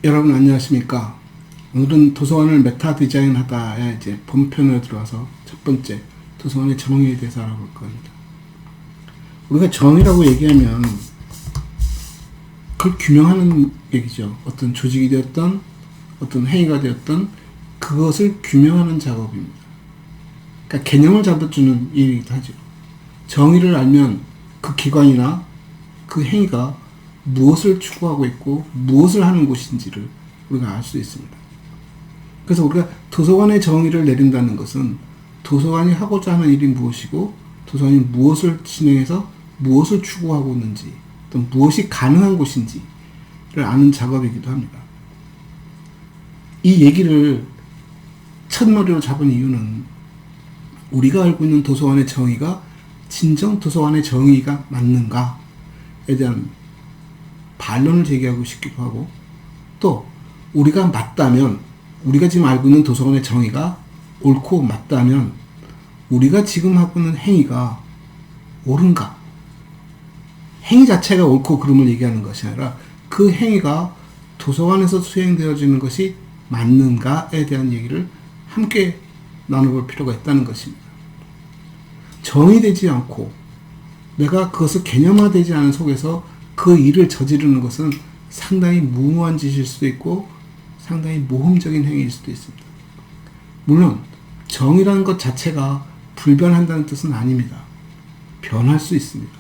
여러분 안녕하십니까? 오늘은 도서관을 메타 디자인하다의 이제 본편으로 들어와서 첫 번째 도서관의 정의에 대해서 알아볼 겁니다. 우리가 정의라고 얘기하면 그걸 규명하는 얘기죠. 어떤 조직이 되었던 어떤 행위가 되었던 그것을 규명하는 작업입니다. 그러니까 개념을 잡아주는 일이기도 하죠. 정의를 알면 그 기관이나 그 행위가 무엇을 추구하고 있고 무엇을 하는 곳인지를 우리가 알 수 있습니다. 그래서 우리가 도서관의 정의를 내린다는 것은 도서관이 하고자 하는 일이 무엇이고 도서관이 무엇을 진행해서 무엇을 추구하고 있는지 또 무엇이 가능한 곳인지를 아는 작업이기도 합니다. 이 얘기를 첫머리로 잡은 이유는 우리가 알고 있는 도서관의 정의가 진정 도서관의 정의가 맞는가에 대한 반론을 제기하고 싶기도 하고, 또 우리가 맞다면, 우리가 지금 알고 있는 도서관의 정의가 옳고 맞다면 우리가 지금 하고 있는 행위가 옳은가? 행위 자체가 옳고 그름을 얘기하는 것이 아니라 그 행위가 도서관에서 수행되어지는 것이 맞는가에 대한 얘기를 함께 나눠볼 필요가 있다는 것입니다. 정의되지 않고 내가 그것을 개념화되지 않은 속에서 그 일을 저지르는 것은 상당히 무모한 짓일 수도 있고 상당히 모험적인 행위일 수도 있습니다. 물론 정의라는 것 자체가 불변한다는 뜻은 아닙니다. 변할 수 있습니다.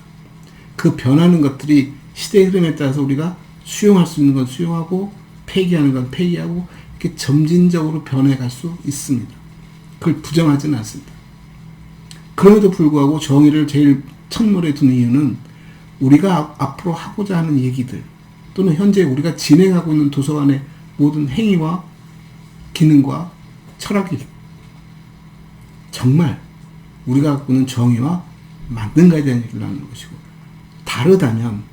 그 변하는 것들이 시대의 흐름에 따라서 우리가 수용할 수 있는 건 수용하고 폐기하는 건 폐기하고 이렇게 점진적으로 변해갈 수 있습니다. 그걸 부정하지는 않습니다. 그럼에도 불구하고 정의를 제일 첫물에 두는 이유는 우리가 앞으로 하고자 하는 얘기들 또는 현재 우리가 진행하고 있는 도서관의 모든 행위와 기능과 철학이 정말 우리가 갖고 있는 정의와 맞는가에 대한 얘기를 하는 것이고, 다르다면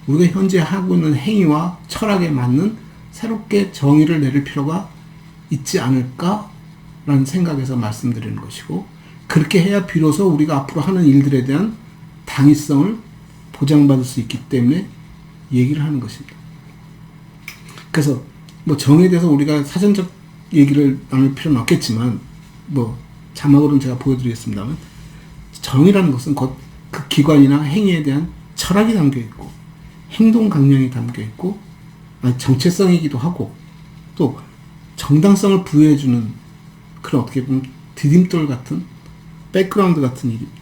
우리가 현재 하고 있는 행위와 철학에 맞는 새롭게 정의를 내릴 필요가 있지 않을까라는 생각에서 말씀드리는 것이고, 그렇게 해야 비로소 우리가 앞으로 하는 일들에 대한 당위성을 보장받을 수 있기 때문에 얘기를 하는 것입니다. 그래서 뭐 정의에 대해서 우리가 사전적 얘기를 나눌 필요는 없겠지만 뭐 자막으로는 제가 보여드리겠습니다만, 정의라는 것은 곧 그 기관이나 행위에 대한 철학이 담겨 있고 행동 강령이 담겨 있고 정체성이기도 하고 또 정당성을 부여해주는 그런 어떻게 보면 디딤돌 같은 백그라운드 같은 일입니다.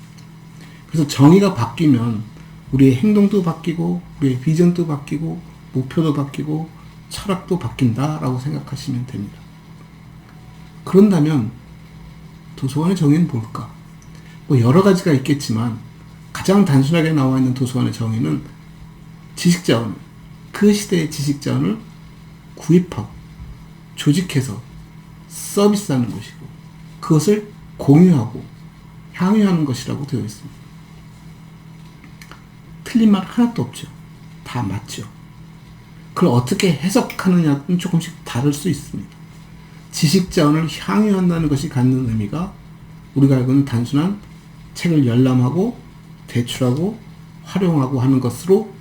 그래서 정의가 바뀌면 우리의 행동도 바뀌고 우리의 비전도 바뀌고 목표도 바뀌고 철학도 바뀐다라고 생각하시면 됩니다. 그런다면 도서관의 정의는 뭘까? 뭐 여러 가지가 있겠지만 가장 단순하게 나와 있는 도서관의 정의는 지식자원, 그 시대의 지식자원을 구입하고 조직해서 서비스하는 것이고 그것을 공유하고 향유하는 것이라고 되어 있습니다. 틀린 말 하나도 없죠. 다 맞죠. 그걸 어떻게 해석하느냐는 조금씩 다를 수 있습니다. 지식자원을 향유한다는 것이 갖는 의미가 우리가 알고 있는 단순한 책을 열람하고 대출하고 활용하고 하는 것으로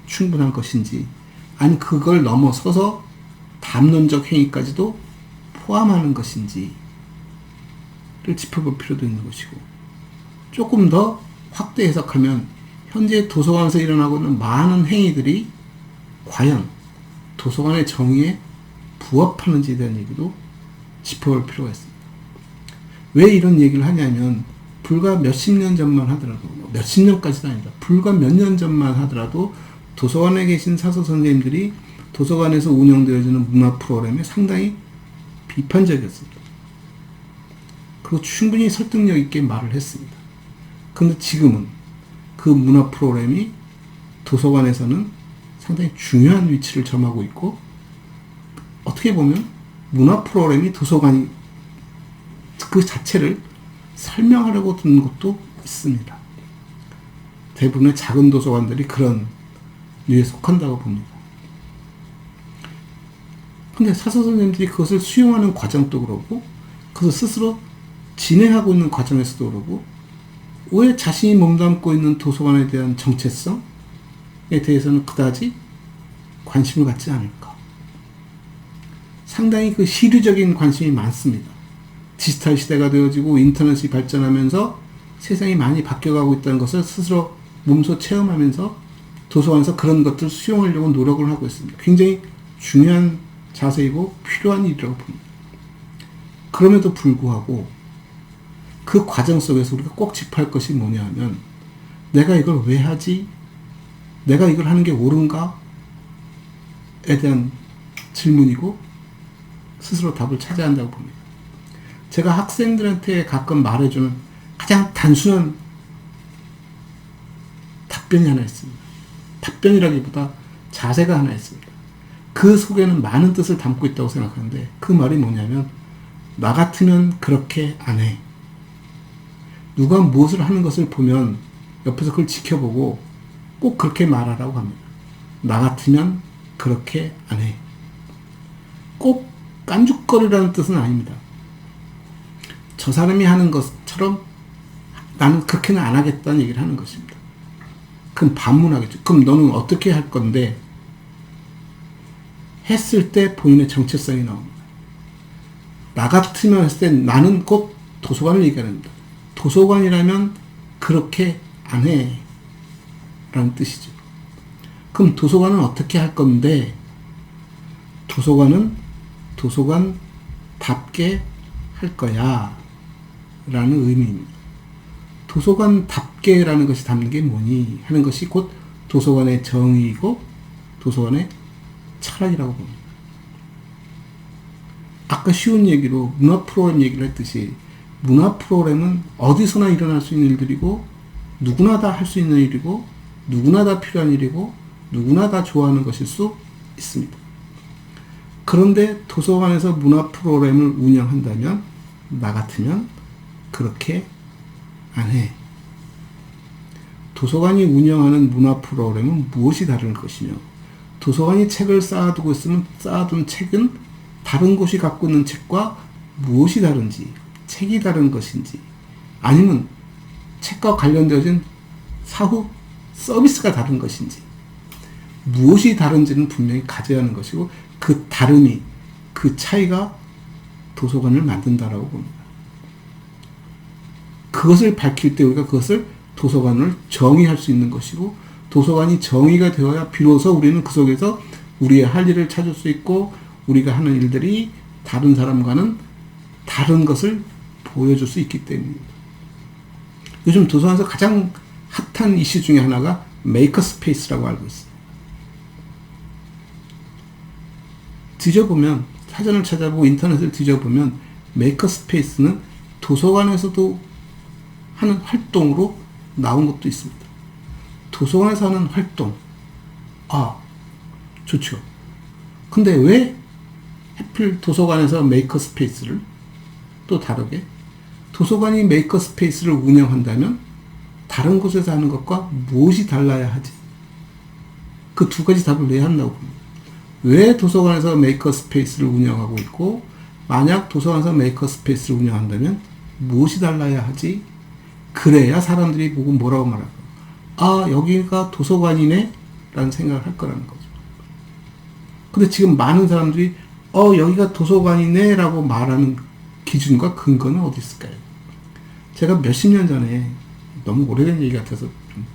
충분한 것인지, 아니 그걸 넘어서서 담론적 행위까지도 포함하는 것인지를 짚어볼 필요도 있는 것이고, 조금 더 확대 해석하면 현재 도서관에서 일어나고 있는 많은 행위들이 과연 도서관의 정의에 부합하는지에 대한 얘기도 짚어볼 필요가 있습니다. 왜 이런 얘기를 하냐면 불과 몇십 년 전만 하더라도, 몇십 년까지도 아니다, 불과 몇 년 전만 하더라도 도서관에 계신 사서 선생님들이 도서관에서 운영되어지는 문화 프로그램에 상당히 비판적이었습니다. 그리고 충분히 설득력 있게 말을 했습니다. 그런데 지금은 그 문화 프로그램이 도서관에서는 상당히 중요한 위치를 점하고 있고, 어떻게 보면 문화 프로그램이 도서관이 그 자체를 설명하려고 드는 것도 있습니다. 대부분의 작은 도서관들이 그런 류에 속한다고 봅니다. 근데 사서 선생님들이 그것을 수용하는 과정도 그렇고 그것을 스스로 진행하고 있는 과정에서도 그렇고 왜 자신이 몸담고 있는 도서관에 대한 정체성에 대해서는 그다지 관심을 갖지 않을까? 상당히 그 시류적인 관심이 많습니다. 디지털 시대가 되어지고 인터넷이 발전하면서 세상이 많이 바뀌어가고 있다는 것을 스스로 몸소 체험하면서 도서관에서 그런 것들을 수용하려고 노력을 하고 있습니다. 굉장히 중요한 자세이고 필요한 일이라고 봅니다. 그럼에도 불구하고 그 과정 속에서 우리가 꼭 짚어야 할 것이 뭐냐 하면 내가 이걸 왜 하지? 내가 이걸 하는 게 옳은가? 에 대한 질문이고 스스로 답을 찾아야 한다고 봅니다. 제가 학생들한테 가끔 말해주는 가장 단순한 답변이 하나 있습니다. 답변이라기보다 자세가 하나 있습니다. 그 속에는 많은 뜻을 담고 있다고 생각하는데 그 말이 뭐냐면 나 같으면 그렇게 안 해. 누가 무엇을 하는 것을 보면 옆에서 그걸 지켜보고 꼭 그렇게 말하라고 합니다. 나 같으면 그렇게 안 해. 꼭 깐죽거리라는 뜻은 아닙니다. 저 사람이 하는 것처럼 나는 그렇게는 안 하겠다는 얘기를 하는 것입니다. 그럼 반문하겠죠. 그럼 너는 어떻게 할 건데? 했을 때 본인의 정체성이 나옵니다. 나 같으면 했을 때 나는 곧 도서관을 얘기합니다. 도서관이라면 그렇게 안 해. 라는 뜻이죠. 그럼 도서관은 어떻게 할 건데? 도서관은 도서관답게 할 거야. 라는 의미입니다. 도서관답게라는 것이 담는 게 뭐니? 하는 것이 곧 도서관의 정의이고 도서관의 철학이라고 봅니다. 아까 쉬운 얘기로 문화 프로그램 얘기를 했듯이 문화 프로그램은 어디서나 일어날 수 있는 일들이고 누구나 다 할 수 있는 일이고 누구나 다 필요한 일이고 누구나 다 좋아하는 것일 수 있습니다. 그런데 도서관에서 문화 프로그램을 운영한다면 나 같으면 그렇게 안 해. 도서관이 운영하는 문화 프로그램은 무엇이 다른 것이며 도서관이 책을 쌓아두고 있으면 쌓아둔 책은 다른 곳이 갖고 있는 책과 무엇이 다른지, 책이 다른 것인지, 아니면 책과 관련되어진 사후 서비스가 다른 것인지, 무엇이 다른지는 분명히 가져야 하는 것이고 그 다름이, 그 차이가 도서관을 만든다라고 봅니다. 그것을 밝힐 때 우리가 그것을 도서관을 정의할 수 있는 것이고 도서관이 정의가 되어야 비로소 우리는 그 속에서 우리의 할 일을 찾을 수 있고 우리가 하는 일들이 다른 사람과는 다른 것을 보여줄 수 있기 때문입니다. 요즘 도서관에서 가장 핫한 이슈 중에 하나가 메이커 스페이스라고 알고 있어요. 뒤져보면 사전을 찾아보고 인터넷을 뒤져보면 메이커 스페이스는 도서관에서도 하는 활동으로 나온 것도 있습니다. 도서관에서 하는 활동, 좋죠. 근데 왜 하필 도서관에서 메이커 스페이스를 또 다르게 도서관이 메이커 스페이스를 운영한다면 다른 곳에서 하는 것과 무엇이 달라야 하지? 그 두 가지 답을 내야 한다고 봅니다. 왜 도서관에서 메이커 스페이스를 운영하고 있고 만약 도서관에서 메이커 스페이스를 운영한다면 무엇이 달라야 하지? 그래야 사람들이 보고 뭐라고 말할까? 여기가 도서관이네? 라는 생각을 할 거라는 거죠. 근데 지금 많은 사람들이 여기가 도서관이네? 라고 말하는 기준과 근거는 어디 있을까요? 제가 몇십 년 전에 너무 오래된 얘기 같아서 좀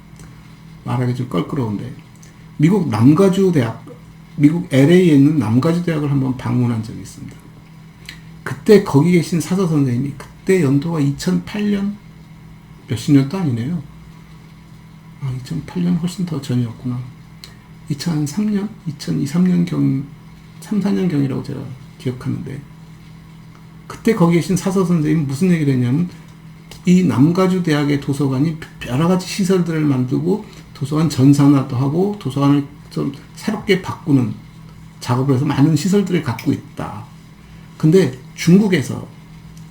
말하기 좀 껄끄러운데 미국 남가주 대학, 미국 LA에 있는 남가주 대학을 한번 방문한 적이 있습니다. 그때 거기 계신 사서 선생님이 그때 연도가 2008년 몇십 년도 아니네요. 2008년 훨씬 더 전이었구나. 2003년, 2002, 3, 4년경이라고 제가 기억하는데 그때 거기 계신 사서 선생님이 무슨 얘기를 했냐면 이 남가주 대학의 도서관이 여러 가지 시설들을 만들고 도서관 전산화도 하고 도서관을 좀 새롭게 바꾸는 작업을 해서 많은 시설들을 갖고 있다. 근데 중국에서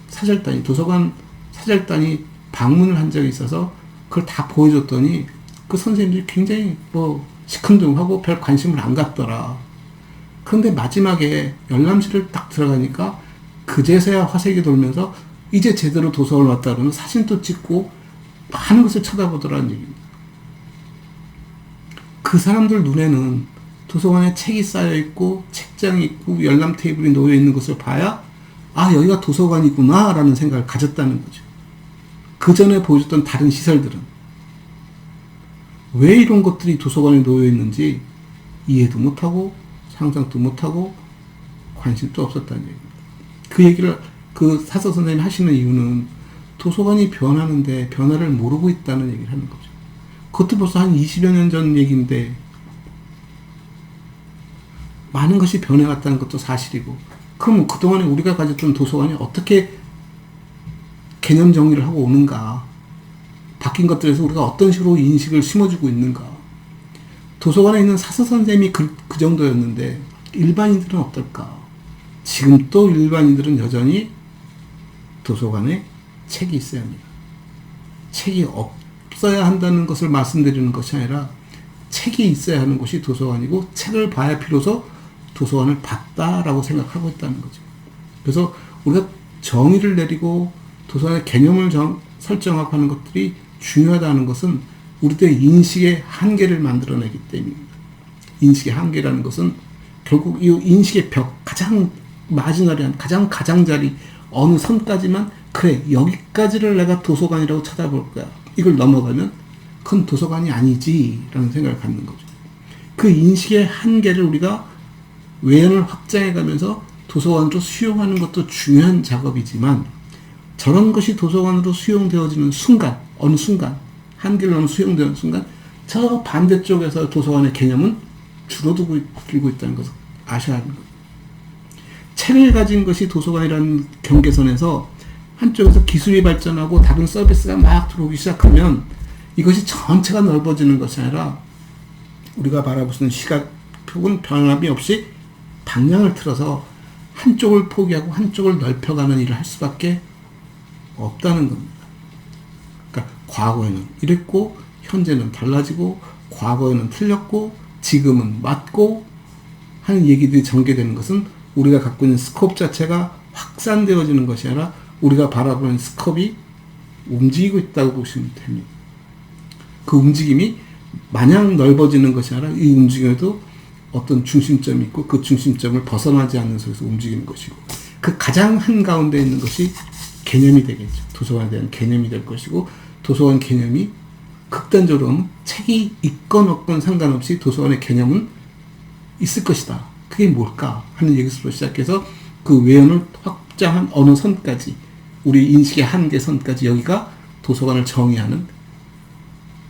사절단이, 도서관 사절단이 방문을 한 적이 있어서 그걸 다 보여줬더니 그 선생님들이 굉장히 시큰둥하고 별 관심을 안 갖더라. 그런데 마지막에 열람실을 딱 들어가니까 그제서야 화색이 돌면서 이제 제대로 도서관을 왔다 그러면 사진도 찍고 많은 것을 쳐다보더라는 얘기입니다. 그 사람들 눈에는 도서관에 책이 쌓여있고 책 책장이 있고 열람 테이블이 놓여 있는 것을 봐야 아 여기가 도서관이구나 라는 생각을 가졌다는 거죠. 그 전에 보여줬던 다른 시설들은 왜 이런 것들이 도서관에 놓여 있는지 이해도 못하고 상상도 못하고 관심도 없었다는 얘기입니다. 그 얘기를 그 사서 선생님이 하시는 이유는 도서관이 변하는데 변화를 모르고 있다는 얘기를 하는 거죠. 그것도 벌써 한 20여 년 전 얘기인데 많은 것이 변해왔다는 것도 사실이고 그럼 그동안에 우리가 가졌던 도서관이 어떻게 개념 정리를 하고 오는가, 바뀐 것들에서 우리가 어떤 식으로 인식을 심어주고 있는가. 도서관에 있는 사서 선생님이 그 정도였는데 일반인들은 어떨까. 지금 또 일반인들은 여전히 도서관에 책이 있어야 합니다. 책이 없어야 한다는 것을 말씀드리는 것이 아니라 책이 있어야 하는 곳이 도서관이고 책을 봐야 비로소 도서관을 봤다라고 생각하고 있다는 거죠. 그래서 우리가 정의를 내리고 도서관의 개념을 설정하고 하는 것들이 중요하다는 것은 우리들의 인식의 한계를 만들어내기 때문입니다. 인식의 한계라는 것은 결국 이 인식의 벽, 가장 마지노리한, 가장 가장자리 어느 선까지만 그래 여기까지를 내가 도서관이라고 찾아볼 거야. 이걸 넘어가면 그건 도서관이 아니지 라는 생각을 갖는 거죠. 그 인식의 한계를 우리가 외연을 확장해가면서 도서관으로 수용하는 것도 중요한 작업이지만 저런 것이 도서관으로 수용되어지는 순간, 어느 순간, 한계를 넘어 수용되는 순간 저 반대쪽에서 도서관의 개념은 줄어들고 있다는 것을 아셔야 하는 거예요. 책을 가진 것이 도서관이라는 경계선에서 한쪽에서 기술이 발전하고 다른 서비스가 막 들어오기 시작하면 이것이 전체가 넓어지는 것이 아니라 우리가 바라보시는 시각폭은 변함이 없이 방향을 틀어서 한쪽을 포기하고 한쪽을 넓혀가는 일을 할 수밖에 없다는 겁니다. 그러니까 과거에는 이랬고 현재는 달라지고 과거에는 틀렸고 지금은 맞고 하는 얘기들이 전개되는 것은 우리가 갖고 있는 스코프 자체가 확산되어지는 것이 아니라 우리가 바라보는 스코프이 움직이고 있다고 보시면 됩니다. 그 움직임이 마냥 넓어지는 것이 아니라 이 움직임에도 어떤 중심점이 있고 그 중심점을 벗어나지 않는 속에서 움직이는 것이고 그 가장 한가운데 있는 것이 개념이 되겠죠. 도서관에 대한 개념이 될 것이고 도서관 개념이 극단적으로는 책이 있건 없건 상관없이 도서관의 개념은 있을 것이다. 그게 뭘까 하는 얘기부터 시작해서 그 외연을 확장한 어느 선까지 우리 인식의 한계 선까지 여기가 도서관을 정의하는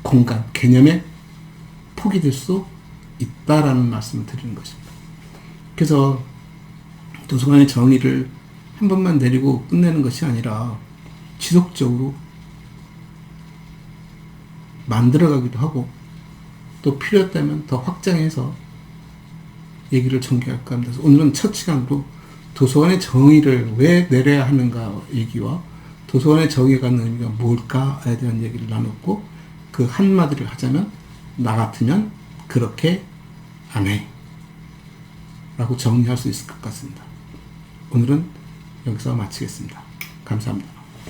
공간, 개념의 폭이 될 수 있다라는 말씀을 드리는 것입니다. 그래서 도서관의 정의를 한 번만 내리고 끝내는 것이 아니라 지속적으로 만들어가기도 하고 또 필요했다면 더 확장해서 얘기를 전개할까 합니다. 오늘은 첫 시간으로 도서관의 정의를 왜 내려야 하는가 얘기와 도서관의 정의가 갖는 의미가 뭘까에 대한 얘기를 나눴고 그 한마디를 하자면 나 같으면 그렇게 안 해 라고 정리할 수 있을 것 같습니다. 오늘은 여기서 마치겠습니다. 감사합니다.